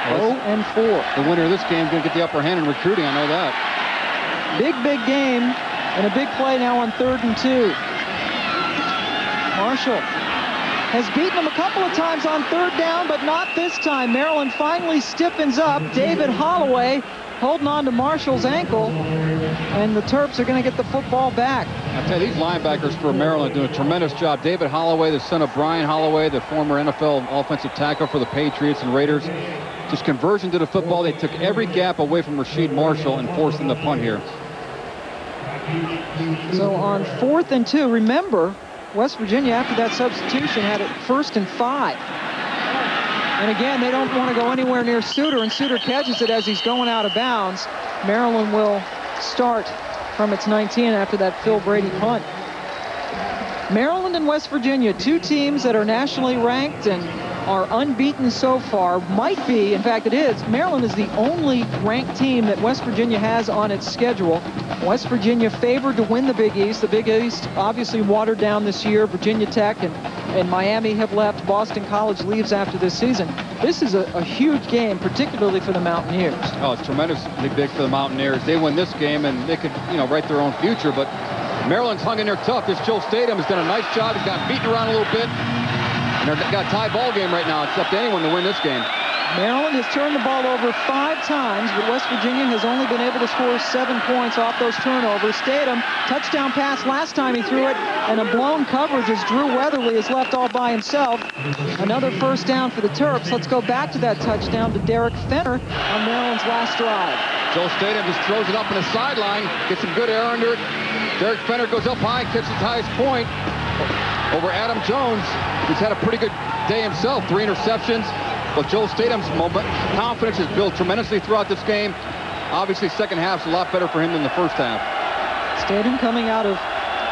0-4. The winner of this game is going to get the upper hand in recruiting. I know that. Big game, and a big play now on 3rd and 2. Marshall has beaten them a couple of times on 3rd down, but not this time. Maryland finally stiffens up. David Holloway holding on to Marshall's ankle, and the Terps are going to get the football back. I tell you, these linebackers for Maryland do a tremendous job. David Holloway, the son of Brian Holloway, the former NFL offensive tackle for the Patriots and Raiders. Just conversion to the football. They took every gap away from Rasheed Marshall and forced him to punt here. So on 4th and 2, remember, West Virginia, after that substitution, had it 1st and 5. And again, they don't want to go anywhere near Suter, and Suter catches it as he's going out of bounds. Maryland will start from its 19 after that Phil Brady punt. Maryland and West Virginia, 2 teams that are nationally ranked and are unbeaten so far. Might be, in fact it is, Maryland is the only ranked team that West Virginia has on its schedule. West Virginia favored to win the Big East. The Big East obviously watered down this year. Virginia Tech and Miami have left. Boston College leaves after this season. This is a huge game, particularly for the Mountaineers. Oh, it's tremendously big for the Mountaineers. They win this game and they could, write their own future, but Maryland's hung in there tough. This Joe Stadium has done a nice job. He's got beaten around a little bit. And they've got a tie ball game right now. It's up to anyone to win this game. Maryland has turned the ball over 5 times, but West Virginia has only been able to score 7 points off those turnovers. Statham, touchdown pass last time he threw it, and a blown coverage as Drew Weatherly is left all by himself. Another first down for the Terps. Let's go back to that touchdown to Derek Fenner on Maryland's last drive. Joe Statham just throws it up in the sideline, gets some good air under it. Derek Fenner goes up high, catches the highest point over Adam Jones, who's had a pretty good day himself. 3 interceptions. But Joe Statham's confidence has built tremendously throughout this game. Obviously, second half's a lot better for him than the first half. Statham coming out of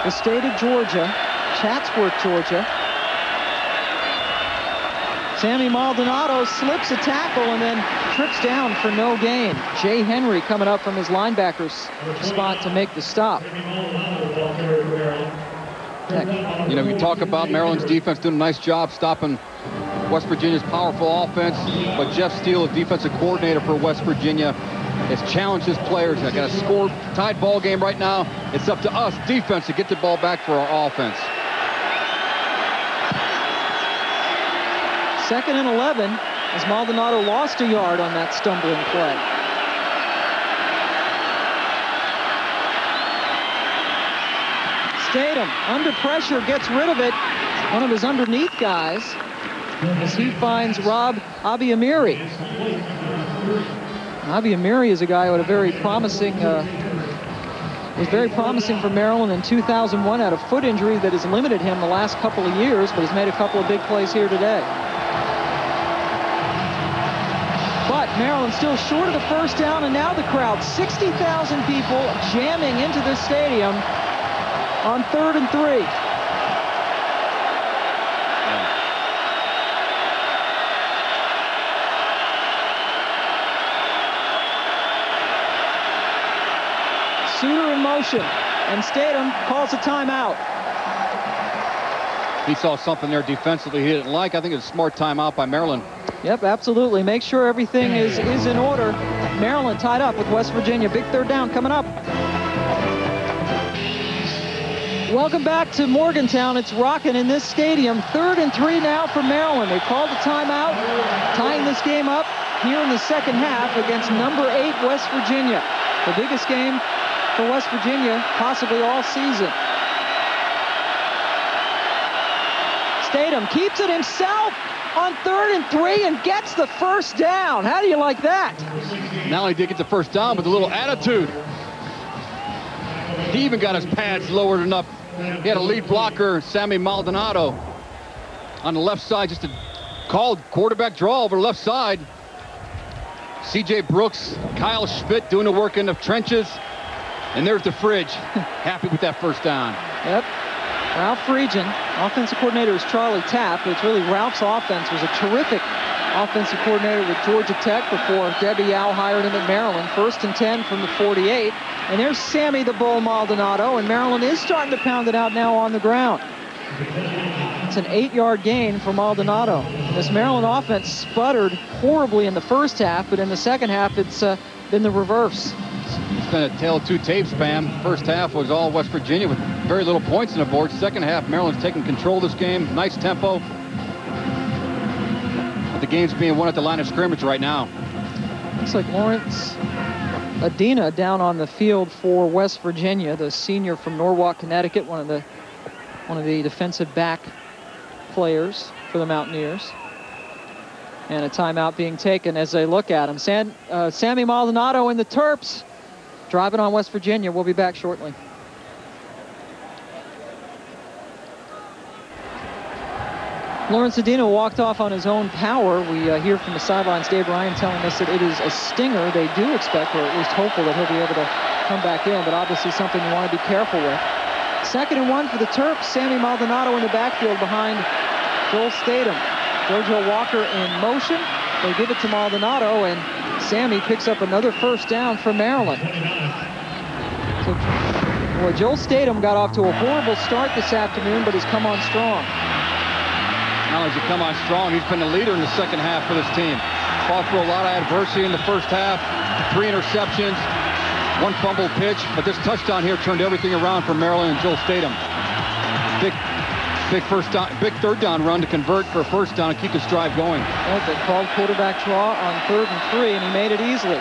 the state of Georgia, Chatsworth, Georgia. Sammy Maldonado slips a tackle and then trips down for no gain. Jay Henry coming up from his linebacker's spot to make the stop. We talk about Maryland's defense doing a nice job stopping West Virginia's powerful offense, but Jeff Steele, the defensive coordinator for West Virginia, has challenged his players. They've got a score tied ball game right now. It's up to us, defense, to get the ball back for our offense. 2nd and 11 as Maldonado lost a yard on that stumbling play. Statham, under pressure, gets rid of it. One of his underneath guys, as he finds Rob Abiamiri. Abiamiri is a guy who had a very promising, was very promising for Maryland in 2001. Had a foot injury that has limited him the last couple of years, but has made a couple of big plays here today. But Maryland still short of the first down, and now the crowd, 60,000 people jamming into this stadium on 3rd and 3. Suter in motion, and Statham calls a timeout. He saw something there defensively he didn't like. I think it's a smart timeout by Maryland. Yep, absolutely. Make sure everything is in order. Maryland tied up with West Virginia. Big 3rd down coming up. Welcome back to Morgantown. It's rocking in this stadium. 3rd and 3 now for Maryland. They called a timeout, tying this game up here in the second half against number 8 West Virginia. The biggest game for West Virginia possibly all season. Statham keeps it himself on 3rd and 3 and gets the first down. How do you like that? Not only did he get the first down, but the little attitude. He even got his pads lowered enough. He had a lead blocker, Sammy Maldonado, on the left side, just a called quarterback draw over the left side. C.J. Brooks, Kyle Schmidt doing the work in the trenches. And there's the Fridge, happy with that first down. Yep. Ralph Friedgen, offensive coordinator is Charlie Tapp, but it's really Ralph's offense was a terrific offensive coordinator with Georgia Tech before Debbie Yow hired him at Maryland. 1st and 10 from the 48. And there's Sammy the Bull Maldonado, and Maryland is starting to pound it out now on the ground. It's an 8-yard gain for Maldonado. This Maryland offense sputtered horribly in the first half, but in the second half, it's been the reverse. It's been a tale of two tapes, Pam. First half was all West Virginia with very little points on the board. Second half, Maryland's taking control of this game. Nice tempo. But the game's being won at the line of scrimmage right now. Looks like Lawrence Adina down on the field for West Virginia, the senior from Norwalk, Connecticut, one of the defensive back players for the Mountaineers. And a timeout being taken as they look at him. Sammy Maldonado and the Terps driving on West Virginia. We'll be back shortly. Lawrence Adina walked off on his own power. We hear from the sidelines Dave Ryan telling us that it is a stinger. They do expect, or at least hopeful, that he'll be able to come back in, but obviously something you want to be careful with. 2nd and 1 for the Terps. Sammy Maldonado in the backfield behind Joel Statham. Jojo Walker in motion. They give it to Maldonado, and Sammy picks up another first down for Maryland. So, boy, Joel Statham got off to a horrible start this afternoon, but has come on strong. Now as you come on strong, he's been the leader in the second half for this team. Fought through a lot of adversity in the first half. 3 interceptions, 1 fumbled pitch, but this touchdown here turned everything around for Maryland and Joel Statham. Big third down run to convert for a first down and keep this drive going. They called quarterback draw on 3rd and 3, and he made it easily.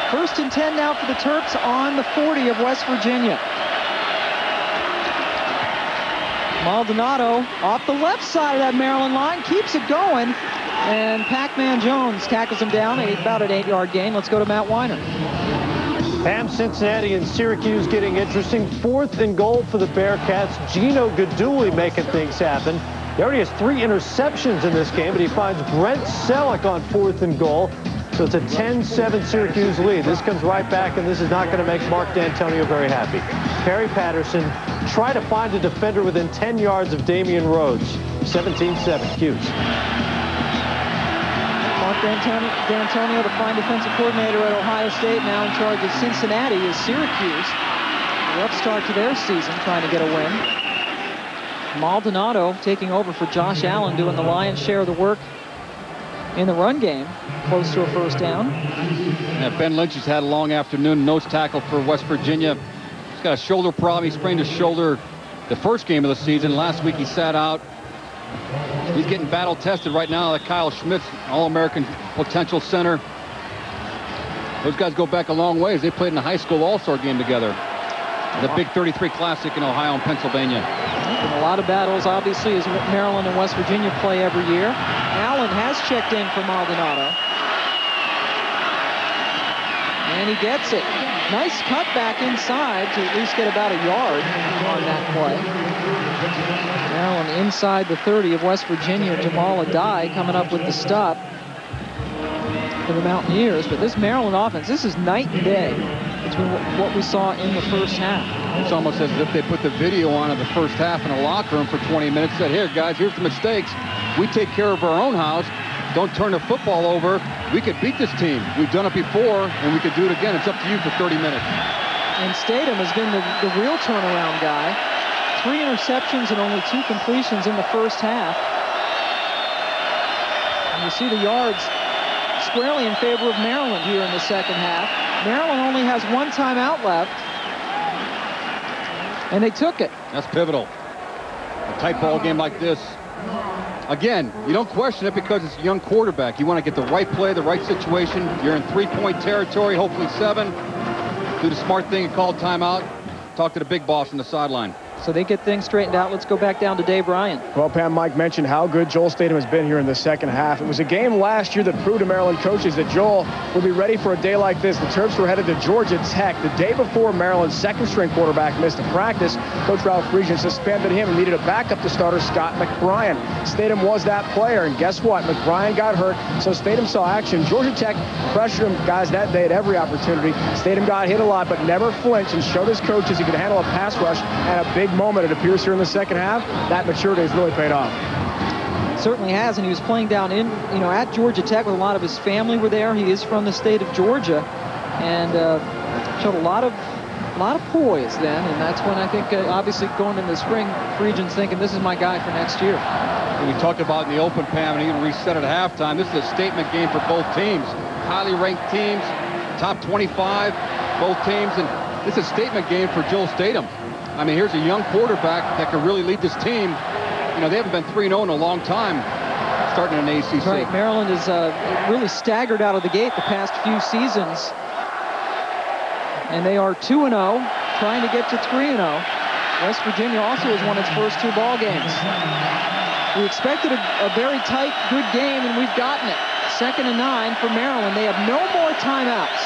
1st and 10 now for the Terps on the 40 of West Virginia. Maldonado off the left side of that Maryland line, keeps it going, and Pac-Man Jones tackles him down, about an 8-yard gain. Let's go to Matt Weiner. Pam, Cincinnati and Syracuse getting interesting. 4th and goal for the Bearcats. Gino Gaduli making things happen. He already has 3 interceptions in this game, but he finds Brent Selleck on 4th and goal. So it's a 10-7 Syracuse lead. This comes right back, and this is not going to make Mark D'Antonio very happy. Perry Patterson try to find a defender within 10 yards of Damian Rhodes. 17-7 Cuse. Mark D'Antonio, the fine defensive coordinator at Ohio State, now in charge of Cincinnati, is Syracuse. Rough start to their season, trying to get a win. Maldonado taking over for Josh Allen, doing the lion's share of the work in the run game, close to a first down. Yeah, Ben Lynch has had a long afternoon. Nose tackle for West Virginia. He's got a shoulder problem. He sprained his shoulder the first game of the season. Last week he sat out. He's getting battle tested right now like Kyle Schmidt's All-American potential center. Those guys go back a long ways. They played in a high school all-star game together. The Big 33 Classic in Ohio and Pennsylvania. And a lot of battles, obviously, as Maryland and West Virginia play every year. Allen has checked in for Maldonado. And he gets it. Nice cut back inside to at least get about a yard on that play. Maryland inside the 30 of West Virginia. Jamal Adai coming up with the stop for the Mountaineers. But this Maryland offense, this is night and day between what we saw in the first half. It's almost as if they put the video on of the first half in a locker room for 20 minutes. Said, here, guys, here's the mistakes. We take care of our own house. Don't turn the football over. We could beat this team. We've done it before, and we could do it again. It's up to you for 30 minutes. And Statham has been the real turnaround guy. 3 interceptions and only 2 completions in the first half. And you see the yards squarely in favor of Maryland here in the second half. Maryland only has 1 timeout left. And they took it. That's pivotal. A tight ball game like this. Again, you don't question it because it's a young quarterback. You want to get the right play, the right situation. You're in 3-point territory, hopefully 7. Do the smart thing and call timeout. Talk to the big boss on the sideline. So they get things straightened out. Let's go back down to Dave Ryan. Well, Pam, Mike mentioned how good Joel Statham has been here in the second half. It was a game last year that proved to Maryland coaches that Joel would be ready for a day like this. The Terps were headed to Georgia Tech the day before Maryland's second-string quarterback missed a practice. Coach Ralph Friesian suspended him and needed a backup to starter Scott McBrien. Statham was that player, and guess what? McBrien got hurt, so Statham saw action. Georgia Tech pressured him, guys, that day at every opportunity. Statham got hit a lot, but never flinched and showed his coaches he could handle a pass rush at a big moment, it appears, here in the second half. That maturity has really paid off. Certainly has, and he was playing down in, at Georgia Tech with a lot of his family were there. He is from the state of Georgia, and showed a lot of poise then, and that's when I think, obviously going into the spring, Friesian's thinking this is my guy for next year. We talked about in the open, Pam, and even reset at halftime. This is a statement game for both teams. Highly ranked teams, top 25, both teams, and this is a statement game for Joel Statham. I mean, here's a young quarterback that could really lead this team. You know, they haven't been 3-0 in a long time, starting in the ACC. Right, Maryland has really staggered out of the gate the past few seasons. And they are 2-0, trying to get to 3-0. West Virginia also has won its first 2 ball games. We expected a very tight, good game, and we've gotten it. 2nd and 9 for Maryland. They have no more timeouts.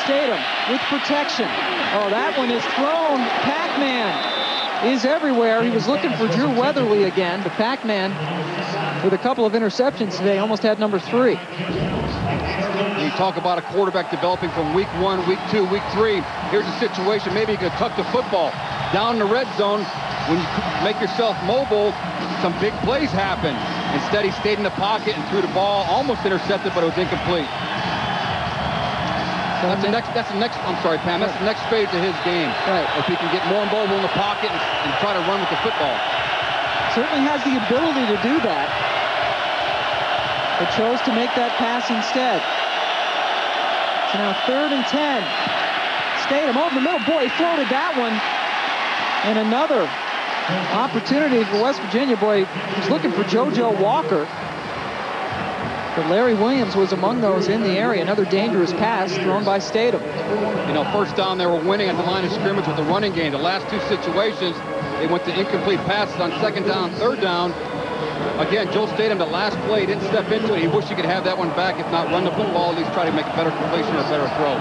Statham with protection. Oh, that one is thrown. Pac-Man is everywhere. He was looking for Drew Weatherly again, but Pac-Man, with a couple of interceptions today, almost had number 3. You talk about a quarterback developing from week 1, week 2, week 3. Here's a situation, maybe you could tuck the football down in the red zone. When you make yourself mobile, some big plays happen. Instead, he stayed in the pocket and threw the ball, almost intercepted, but it was incomplete. That's the next, I'm sorry, Pam, that's the next phase of his game. Right. If he can get more mobile in the pocket and try to run with the football. Certainly has the ability to do that, but chose to make that pass instead. So now 3rd and 10. Statham over the middle. Boy, he floated that one. And another opportunity for West Virginia. Boy, he was looking for JoJo Walker. But Larry Williams was among those in the area. Another dangerous pass thrown by Statham. You know, first down, they were winning at the line of scrimmage with the running game. The last 2 situations, they went to incomplete passes on 2nd down, 3rd down. Again, Joel Statham, the last play, didn't step into it. He wished he could have that one back, if not run the football, at least try to make a better completion or a better throw.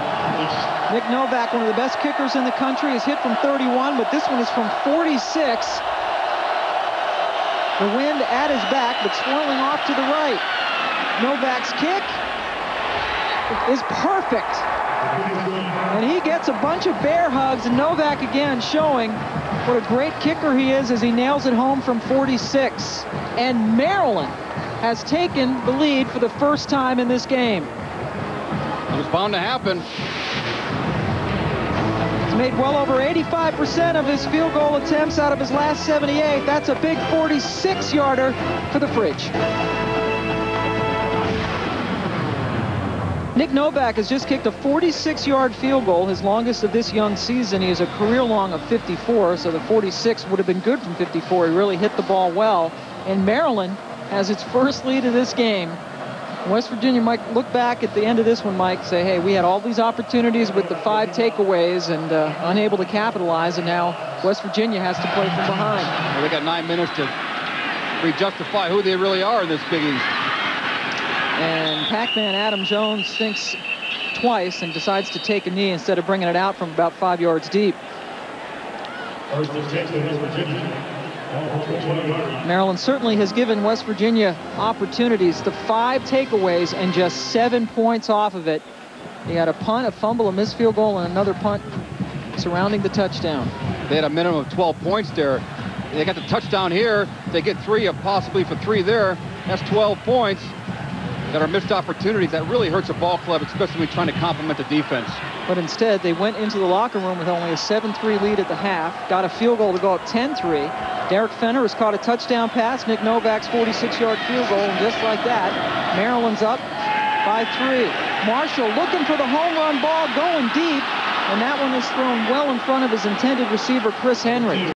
Nick Novak, one of the best kickers in the country, is hit from 31, but this one is from 46. The wind at his back, but swirling off to the right. Novak's kick is perfect. And he gets a bunch of bear hugs, and Novak again showing what a great kicker he is as he nails it home from 46. And Maryland has taken the lead for the first time in this game. It was bound to happen. He's made well over 85% of his field goal attempts out of his last 78. That's a big 46-yarder for the Fridge. Nick Novak has just kicked a 46-yard field goal, his longest of this young season. He has a career long of 54, so the 46 would have been good from 54. He really hit the ball well. And Maryland has its first lead of this game. West Virginia might look back at the end of this one, Mike, say, hey, we had all these opportunities with the 5 takeaways and unable to capitalize, and now West Virginia has to play from behind. Well, they got 9 minutes to re-justify who they really are in this Big East. And Pac-Man Adam Jones thinks twice and decides to take a knee instead of bringing it out from about 5 yards deep. Maryland certainly has given West Virginia opportunities. The 5 takeaways and just 7 points off of it. He had a punt, a fumble, a missed field goal, and another punt surrounding the touchdown. They had a minimum of 12 points there. They got the touchdown here. They get 3, possibly for 3 there. That's 12 points that are missed opportunities. That really hurts a ball club, especially when trying to complement the defense. But instead, they went into the locker room with only a 7-3 lead at the half, got a field goal to go up 10-3. Derek Fenner has caught a touchdown pass, Nick Novak's 46-yard field goal, and just like that, Maryland's up by 3. Marshall looking for the home run ball, going deep, and that one is thrown well in front of his intended receiver, Chris Henry.